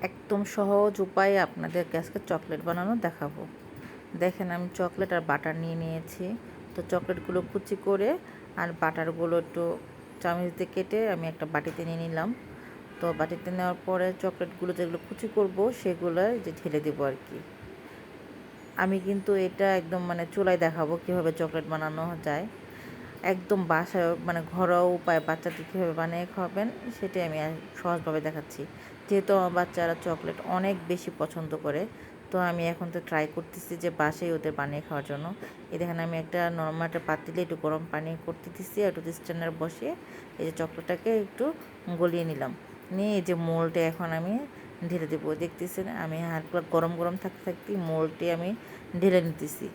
একদম সহজ উপায়ে আপনাদেরকে আজকে চকলেট বানানো দেখাবো। দেখেন আমি চকলেট আর বাটার নিয়ে নিয়েছি। তো চকলেটগুলো কুচি করে আর বাটারগুলো একটু চামচ দিয়ে কেটে আমি একটা বাটিতে নিয়ে নিলাম। তো বাটিতে নেওয়ার পরে চকলেটগুলো যেগুলো কুচি করব সেগুলো যে ঢেলে দেবো আর কি। আমি কিন্তু এটা একদম মানে চুলায় দেখাবো কীভাবে চকলেট বানানো যায়। একদম বাসায় মানে ঘরোয়া উপায়ে বাচ্চাদের কীভাবে বানিয়ে খাওয়াবেন সেটাই আমি সহজভাবে দেখাচ্ছি। যেহেতু আমার বাচ্চারা চকলেট অনেক বেশি পছন্দ করে, তো আমি এখন তো ট্রাই করতেছি যে বাসায় ওদের বানিয়ে খাওয়ার জন্য। দেখেন আমি একটা নর্মাল একটা পাতিলে একটু গরম পানি করতে দিচ্ছি, একটু স্ট্যান্ডার বসিয়ে এই যে চকলেটটাকে একটু গলিয়ে নিলাম। নিয়ে এই যে মোল্ডে এখন আমি ঢেলে দেবো। দেখতেছেন আমি হালকা গরম গরম থাকতে থাকতেই মোল্ডটি আমি ঢেলে নিতেছি।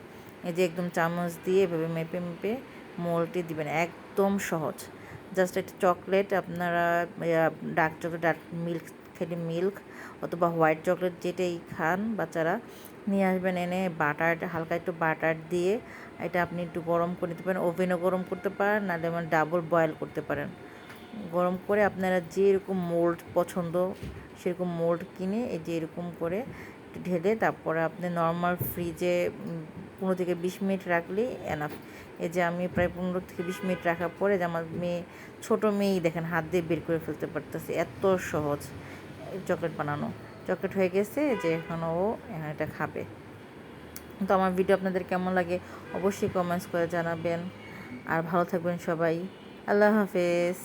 এই যে একদম চামচ দিয়ে এভাবে মেপে মেপে মোল্ডটি দিবেন, একদম সহজ। জাস্ট একটা চকলেট আপনারা ডার্ক চকলেট, ডার্ক মিল্ক খেলে মিল্ক অথবা হোয়াইট চকলেট যেটাই খান বাচ্চারা, নিয়ে আসবেন। এনে বাটার হালকা একটু বাটার দিয়ে এটা আপনি একটু গরম করে নিতে পারেন, ওভেনও গরম করতে পারেন, নাহলে মানে ডাবল বয়েল করতে পারেন। গরম করে আপনারা যেরকম মোল্ড পছন্দ সেরকম মোল্ড কিনে এই যে এরকম করে ঢেলে তারপরে আপনি নর্মাল ফ্রিজে 15 থেকে 20 মিনিট রাখলেই এনাফ। এই যে আমি প্রায় 15 থেকে 20 মিনিট রাখার পরে যে আমার মেয়ে, ছোটো মেয়েই দেখেন হাত দিয়ে বের করে ফেলতে পারতেছে, এত সহজ চকলেট বানানো। চকলেট হয়ে গেছে, যে এখন ও এটা খাবে। তো আমার ভিডিও আপনাদের কেমন লাগে অবশ্যই কমেন্টস করে জানাবেন। আর ভালো থাকবেন সবাই। আল্লাহ হাফেজ।